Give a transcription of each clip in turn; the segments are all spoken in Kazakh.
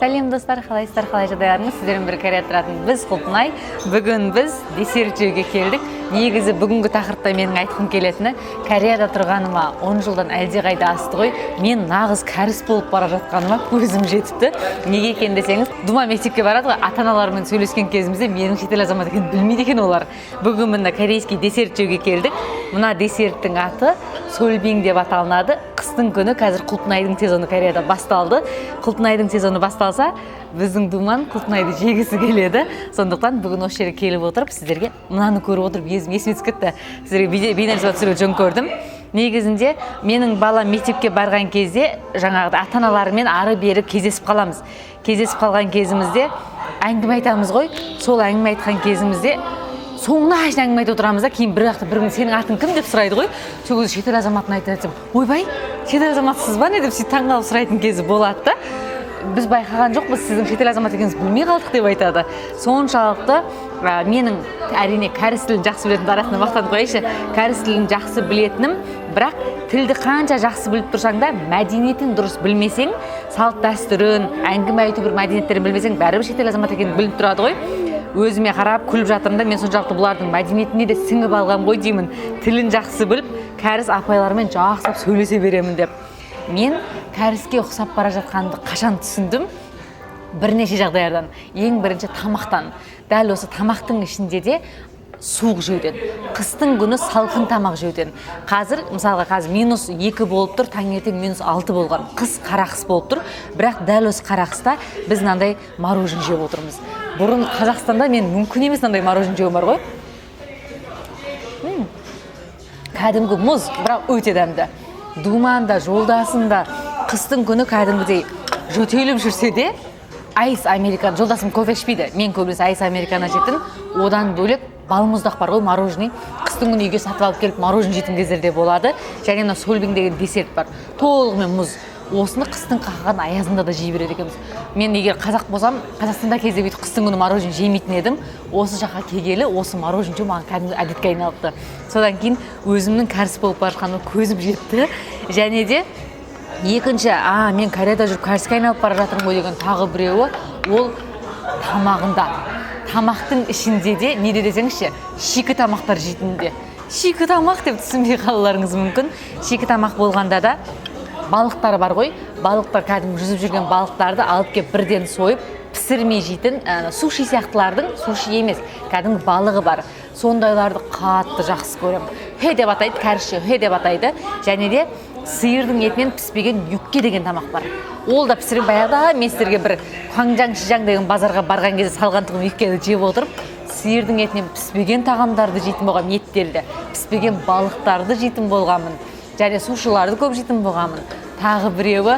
Сәлем достар, қалайсыздар, қалай жағдайларыңыз? Сіздермен бір Кореяда тұратын біз Құлпынай. Бүгін біз десерт жеуге келдік. Негізі бүгінгі тақырыпта менің айтқым келетіні, Кореяда тұрғаныма 10 жылдан әлдеқайда асты ғой. Мен нағыз кәріс болып бара жатқаныма көзім жетіпті. Неге екен десеңіз, Дума мектепке барады ғой, ата-аналармен сөйлескен кезімізде менің шетел азамат екенін білмейді екен олар. Бүгін мына корейский десерт жеуге келдік. Мына десерттің аты Сольбинг деп аталынады. Қыстың күні қазір Құлпынайдың сезоны Кореяда басталды. Құлпынайдың сезоны басталса, біздің Думан Құлпынайды жегісі келеді. Сондықтан бүгін осы жерге келіп отырып, сіздерге мынаны көріп отырып, есіме түсіп кетті. Сіздерге бейнежазба түсіруді жөн көрдім. Негізінде менің балам мектепке барған кезде жаңағыда ата-аналарымен ары-бері кездесіп қаламыз. Кездесіп қалған кезімізде әңгіме айтамыз ғой. Сол әңгіме айтқан кезімізде соңына шейін әңгіме айтып отырамыз да, кейін бір уақытта бір сенің атың кім деп сұрайды ғой. Сол кезде шетел азаматын айтып жатсам, ойбай, шетел азаматсыз ба не деп сөйтіп таңғалып сұрайтын кезі болады да. Біз байқаған жоқпыз, сіздің шетел азамат екеніңізді білмей қалдық деп айтады. Соншалықты менің әрине кәріс тілін жақсы білетін арасында мақтанып қояйыншы. Кәріс тілін жақсы білетінім, бірақ тілді қанша жақсы біліп тұрсаң да, мәдениетін дұрыс білмесең, салт дәстүрін, әңгіме айту бір мәдениеттерін білмесең, бәрібір шетел азамат екенін біліп тұрады ғой. Өзіме қарап күліп жатырмын да, мен соншалықты бұлардың мәдениетіне де сіңіп алған ғой деймін. Тілін жақсы біліп, кәріс апайлармен жақсылап сөйлесе беремін деп. Мен кәріске ұқсап бара жатқанды қашан түсіндім? Бірнеше жағдайлардан. Ең бірінші тамақтан. Дәл осы тамақтың ішінде де суық жеуден. Қыстың күні салқын тамақ жеуден. Қазір, мысалға қазір -2 болып тұр, таңертең -6 болған. Қыс қарақыс болып тұр. Бірақ дәл осы қарақыста біз мынандай мороженое жеп отырмыз. Бұрын Қазақстанда мен мүмкін емес мынандай мороженое жеуім бар ғой. Кәдімгі мұз, бірақ өте дәмді. Думанда, жолдасында қыстың күні кәдімгідей жөтеліп жүрсе де, айс американ, жолдасым кофе ішпейді. Мен көбінесе айс американо жейтін. Одан бөлек балмұздақ бар ғой, мороженое. Қыстың күні үйге сатып алып келіп мороженое жейтін кездерде болады. Және мына Сольбинг деген десерт бар. Толығымен мұз. Осыны қыстың қақаған аязында да жей береді екенбіз. Мен егер қазақ болсам, Қазақстанда кезде бүйтіп қыстың күні мороженое жемейтін едім. Осы жаққа келгелі осы мороженое жеу маған кәдімгі әдетке айналыпты. Содан кейін өзімнің кәріс болып бара жатқаныма көзім жетті. Және де екінші, мен Кореяда жүріп кәріске айналып бара жатырмын ғой деген тағы біреуі, ол тамағында. Тамақтың ішінде де, неде десеңізші, шикі тамақтар жейтінде. Шикі тамақ деп түсінбей қалуларыңыз мүмкін. Шикі тамақ болғанда да балықтар бар ғой. Балықтар кәдімгі жүзіп жүрген балықтарды алып кеп бірден сойып, пісірмей жейтін, суши сияқтылардың, суши емес, кәдімгі балығы бар. Сондайларды қатты жақсы көремін. Хэ деп атайды, кәрісше хэ деп атайды. Және де сиырдың етінен піспеген юкке деген тамақ бар. Ол да пісірген баяғыда мен сіздерге бір Хванчжан Шижан деген базарға барған кезде салған тұғым юккені жеп отырып, сиырдың етінен піспеген тағамдарды жейтін болғанмын, еттерді, піспеген балықтарды жейтін болғанмын. Және сушыларды көп жейтін болғанмын. Тағы біреуі,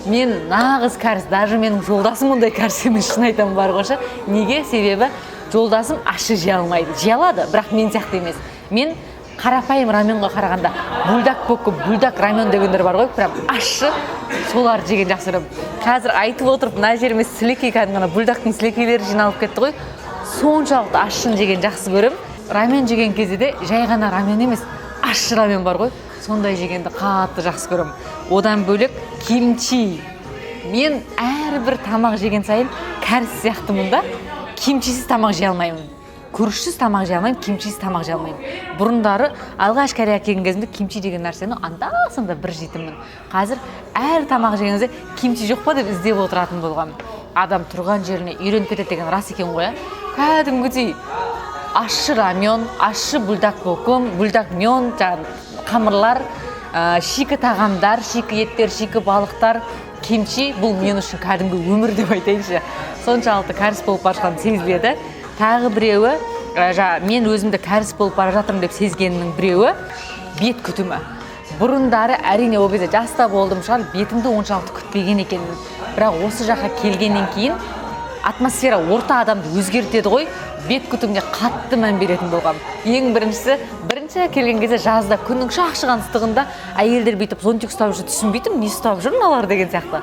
мен нағыз кәріс, даже менің жолдасым ондай кәріс емес, шын айтамын бар қошы. Неге? Себебі жолдасым ащы жей алмайды. Жей алады, бірақ мен сияқты емес. Мен қарапайым раменға қарағанда бульдак бокып, бульдак рамен дегендер бар ғой, прям ащы, солар жеген жақсы көремін. Қазір айтып отырып, мына жеріме сілекей, кәдімгі бульдактың сілекейлері жиналып кетті ғой. Соншалықты ащыны жеген жақсы көремін. Рамен жеген кезде де жай ғана рамен емес, ащы рамен бар ғой. Сондай жегенді қатты жақсы көремін. Одан бөлек кимчи. Мен әрбір тамақ жеген сайын кәріс сияқтымын да, кимчисіз тамақ жей алмаймын. Күрішсіз тамақ жей алмаймын, кимчисіз тамақ жей алмаймын. Бұрындары алғаш Кореяға келген кезімде кимчи деген нәрсені анда-санда бір жейтінмін. Қазір әр тамақ жегенде кимчи жоқ па деп іздеп отыратын болғанмын. Адам тұрған жеріне үйреніп кетеді деген рас екен ғой. Кәдімгідей ащы рамен, ащы бульдак бокым, бульдак мён, қамырлар, шикі тағамдар, шикі еттер, шикі балықтар, кимчи, бұл мен үшін кәдімгі өмір деп айтайыншы. Соншалықты кәріс болып бара жатқаным сезіледі. Тағы біреуі, мен өзімді кәріс болып бара жатырмын деп сезгеннің біреуі, бет күтімі. Бұрындары әрине ол кезде жаста болдым шығар, бетімді оншалықты күтпеген екенмін. Бірақ осы жаққа келгеннен кейін атмосфера орта адамды өзгертеді ғой, бет күтіміне қатты мән беретін болғам. Ең бірінші келген кезде жазда күннің шақшыған ыстығында әйелдер бүйтіп зонтик ұстап жүрсе түсінбейтім, не ұстап жүр мыналар деген сияқты.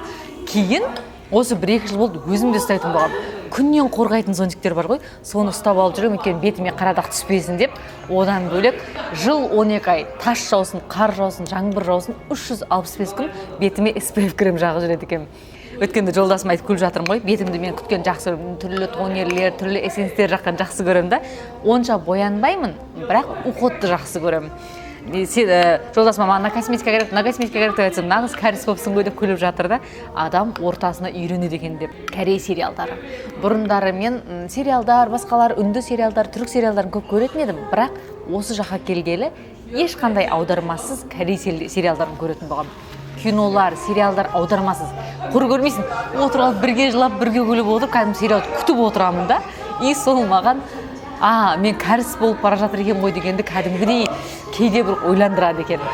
Кейін осы 1-2 жыл болды өзім де ұстайтын болғам. Күннен қорғайтын зонтиктер бар ғой, соны ұстап алып жүргенмін, өйткені бетіме қарадақ түспесін деп. Одан бөлек жыл 12 ай тас жаусын, қар жаусын, жаңбыр жаусын, 365 күн бетіме SPF крем жағып жүреді екенмін. өткенде жолдасым айтып күліп жатырмын ғой, бетімді мен күткен жақсы көремін, түрлі тонерлер, түрлі эссенстер жаққан жақсы көремін да. Онша боянбаймын, бірақ уходты жақсы көремін. Жолдасым маған косметика керек деп айтсам, нағыз кәріс болыпсың ғой деп күліп жатыр да. Адам ортасына үйренеді екен деп. Корей сериалдары. Бұрындары мен сериалдар, басқалар, үнді сериалдар, түрік сериалдарын көп көретін едім, бірақ осы жаққа келгелі ешқандай аудармасыз корей сериалдарын көретін болғам. Кинолар, сериалдар аудармасыз. Құр көрмейсің, отырып бірге жылап, бірге күліп отырып, кәдімгі сериалды күтіп отырамын да. И сол маған мен кәріс болып бара жатыр екен ғой дегенді кәдімгідей кейде бір ойландырады екен.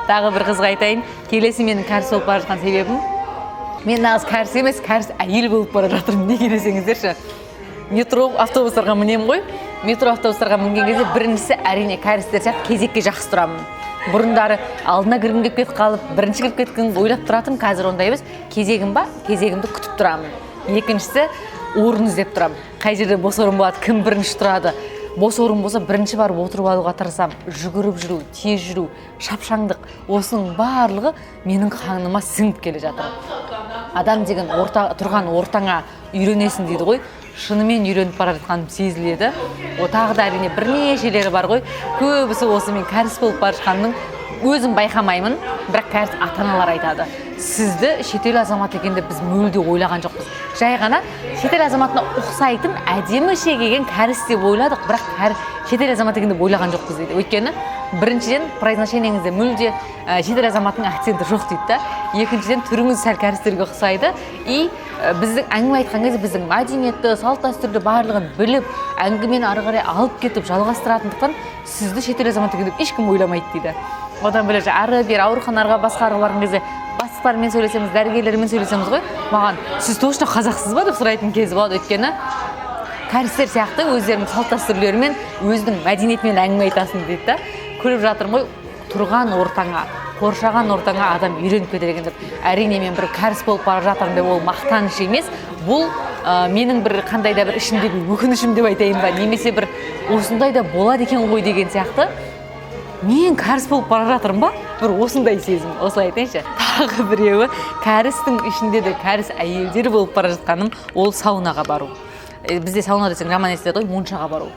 Тағы бір қызға айтайын, келесі менің кәріс болып бара жатқан себебім, мен нағыз кәріс емес, кәріс әйел болып бара жатырмын. Неге десеңіздерші, метро автобустарға мінемін ғой. Метро автобустарға мінген кезде біріншісі әрине кәрістер сияқты кезекке жақсы тұрамын. Бұрындары алдына кіргім келіп кетіп қалып, бірінші кіріп кеткенді ойлап тұратым, қазір ондай емес. Кезегім ба, кезегімді күтіп тұрамын. Екіншісі орын іздеп тұрамын. Қай жерде бос орын болады, кім бірінші тұрады. Бос орын болса бірінші барып отырып алуға тырысам. Жүгіріп жүру, тез жүру, шапшаңдық, осының барлығы менің қаныма сіңіп келе жатыр. Адам деген тұрған ортаңа үйренесің дейді ғой. Шынымен үйреніп бара жатқаным сезіледі. Тағы да әрине бірнешелері бар ғой. Көбісі осы мен кәріс болып бара жатқанның өзім байқамаймын, бірақ кәріс ата-аналар айтады. Сізді шетел азаматы екенде біз мүлде ойлаған жоқпыз. Жай ғана шетел азаматына ұқсайтын әдемі шегеген кәріс деп ойладық, бірақ шетел азаматы екенде ойлаған жоқпыз дейді. Өйткені біріншіден произношениеңізде мүлде шетел азаматының акценті жоқ дейді да. Екіншіден түріңіз сәл кәрістерге ұқсайды. И біздің әңгіме айтқан кезде біздің мәдениетті, салт-дәстүрді барлығын біліп, әңгімені ары қарай алып кетіп жалғастыратындықтан сізді шетел азаматы екен деп ешкім ойламайды дейді. Одан бөлек ары бері ауруханаларға басқаға барған кезде бастықтармен сөйлесеміз, дәрігерлермен сөйлесеміз ғой, маған сіз точно қазақсыз ба деп сұрайтын кез болады. Өйткені кәрістер сияқты өздерінің салт-дәстүрлерімен, өзінің мәдениетімен әңгіме айтасың дейді да. Көріп жатырмын ғой, тұрған ортаңа, қоршаған ортаңа адам үйреніп кетеді екен деп. Әрине мен бір кәріс болып бара жатырмын деп ол мақтаныш емес, бұл менің бір қандай да бір ішімдегі өкінішім деп айтайын ба, немесе бір осындай да болады екен ғой деген сияқты. Мен кәріс болып бара жатырмын ба? Бір осындай сезім, осылай айтайыншы. Тағы біреуі кәрістің ішінде де кәріс әйелдер болып бара жатқаным, ол саунаға бару. Бізде сауна десең жаман естіледі ғой, моншаға бару.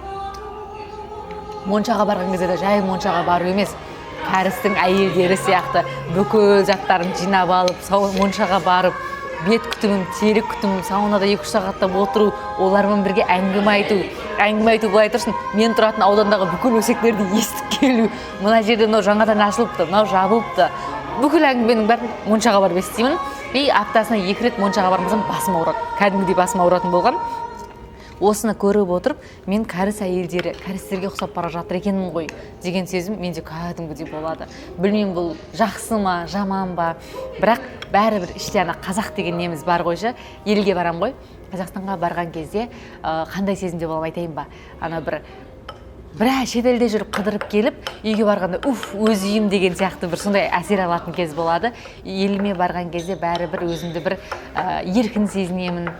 Моншаға барған кезде де жай моншаға бару емес, кәрістің әйелдері сияқты бүкіл заттарын жинап алып, моншаға барып, бет күтімім, терек күтімім, саунада 2-3 сағаттап отыру, олармен бірге әңгіме айту былай тұрсын, мен тұратын аудандағы бүкіл өсектерді естіп келу, мына жерде мынау жаңадан ашылыпты, мынау жабылыпты, бүкіл әңгіменің бәрін моншаға барып естимін. И аптасына 2 рет моншаға бармасам басым ауырады, кәдімгідей басым ауыратын болған. Осыны көріп отырып, мен кәріс әйелдері, кәрістерге ұқсап бара жатыр екенмін ғой деген сезім менде кәдімгідей болады. Білмеймін, бұл жақсы ма, жаман ба, бірақ бәрібір іште қазақ деген неміз бар қойшы. Елге барам ғой, Қазақстанға барған кезде қандай сезімде болам айтайын ба. Біраз шетелде жүріп қыдырып келіп, үйге барғанда өз үйім деген сияқты бір сондай әсер алатын кез болады. Еліме барған кезде бәрібір өзімді бір еркін сезінемін,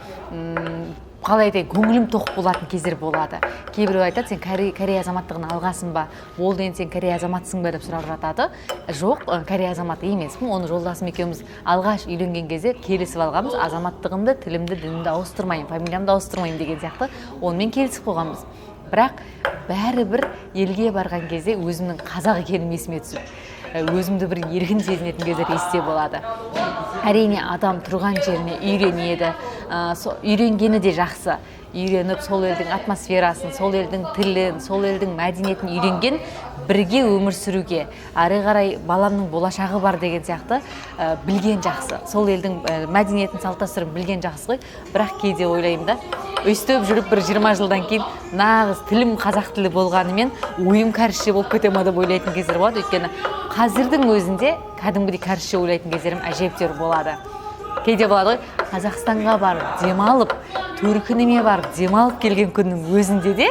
қалай айтайын, көңілім тоқ болатын кездер болады. Кейбіреу айтады, сен Корей азаматтығын алғасың ба, болды енді сен Корей азаматсың ба деп сұрап жатады. Жоқ, Корей азаматы емеспін. Оны жолдасым екеуміз алғаш үйленген кезде келісіп алғанбыз, азаматтығымды, тілімді, дінімді ауыстырмаймын, фамилиямды ауыстырмаймын деген сияқты онымен келісіп қойғанбыз. Бірақ бәрібір елге барған кезде өзімнің қазақ екенім есіме түсіп, өзімді бір еркін сезінетін кездер есте болады. Әрине адам тұрған жеріне үйренеді, үйренгені де жақсы. Үйреніп, сол елдің атмосферасын, сол елдің тілін, сол елдің мәдениетін үйренген, бірге өмір сүруге, ары қарай баламның болашағы бар деген сияқты білген жақсы. Сол елдің мәдениетін, салт-дәстүрін білген жақсы ғой. Бірақ кейде ойлаймын да, өстіп жүріп бір 20 жылдан кейін нағыз тілім қазақ тілі болғанымен ойым кәрісше болып кете ма деп ойлайтын кездер болады. Өйткені қазірдің өзінде кәдімгідей кәрісше ойлайтын кездерім әжептәуір болады. Кейде болады ғой, Қазақстанға барып демалып, төркініме барып демалып келген күннің өзінде де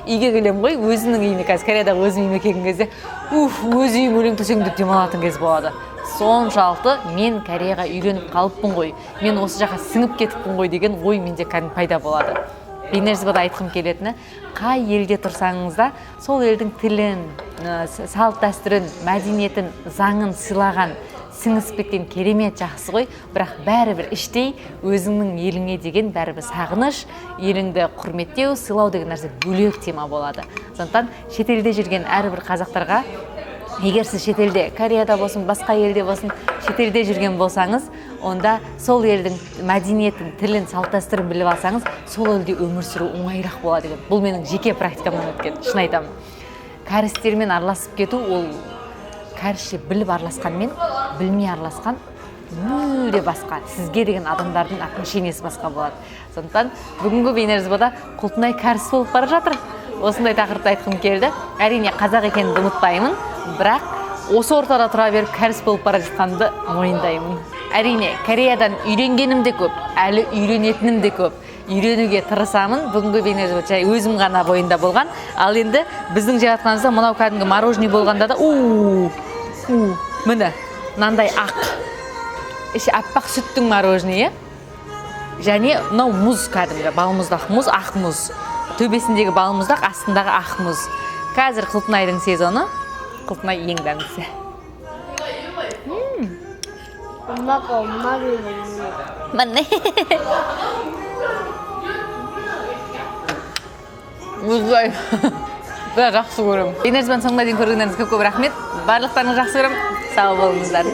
үйге келем ғой, өзінің үйіне, қазір Кореядағы өзім үйіме келген кезде, өз үйім өлең төсегім деп демалатын кез болады. Соншалықты мен Кореяға үйреніп қалыппын ғой, мен осы жаққа сіңіп кетіппін ғой деген ой менде кәдімгі пайда болады. Бейнерсізбада айтқым келетіні, қай елде тұрсаңыз да, сол елдің тілін, салт-дәстүрін, мәдениетін, заңын сіңісіп кеткен керемет жақсы ғой, бірақ бәрібір іштей өзіңнің еліңе деген бәрібір сағыныш, еліңді құрметтеу, сыйлау деген нәрсе бөлек тема болады. Сондықтан шетелде жүрген әрбір қазақтарға, егер сіз шетелде, Кореяда болсын, басқа елде болсын, шетелде жүрген болсаңыз, онда сол елдің мәдениетін, тілін, салт-дәстүрін біліп алсаңыз, сол елде өмір сүру оңайырақ болады деген. Бұл менің жеке практикамнан өткен, шын айтамын. Кәрістермен араласып кету, ол кәрісше біліп араласқанмен, білмей араласқан мүлде басқа. Сізге деген адамдардың отношениесі басқа болады. Сондықтан бүгінгі бейнежазбада Құлтынай кәріс болып бара жатыр. Осындай тақырыпты айтқым келді. Әрине қазақ екенімді ұмытпаймын, бірақ осы ортада тұра беріп кәріс болып бара жатқанымды мойындаймын. Әрине Кореядан үйренгенім де көп, әлі үйренетінім де көп. Үйренуге тырысамын. Бүгінгі бейнежазба жай өзім ғана бойында болған. Ал енді біздің жеп жатқанымызда мынау кәдімгі мороженый болғанда да міне мынандай ақ, іші аппақ сүттің мороженейі. Және мынау мұз, кәдімгі балмұздақ мұз, ақ мұз. Төбесіндегі балмұздақ, астындағы ақ мұз. Қазір Құлтынайдың сезоны. Құлтынай ең дәмдісі. 엄마가 엄마를 먹는 거. 맞네. Мұздай. Жақсы көремін. Бейнежазбаны соңына дейін көргендеріңізге көп рахмет. Барлықтарыңызды жақсы көремін. Сау болыңыздар.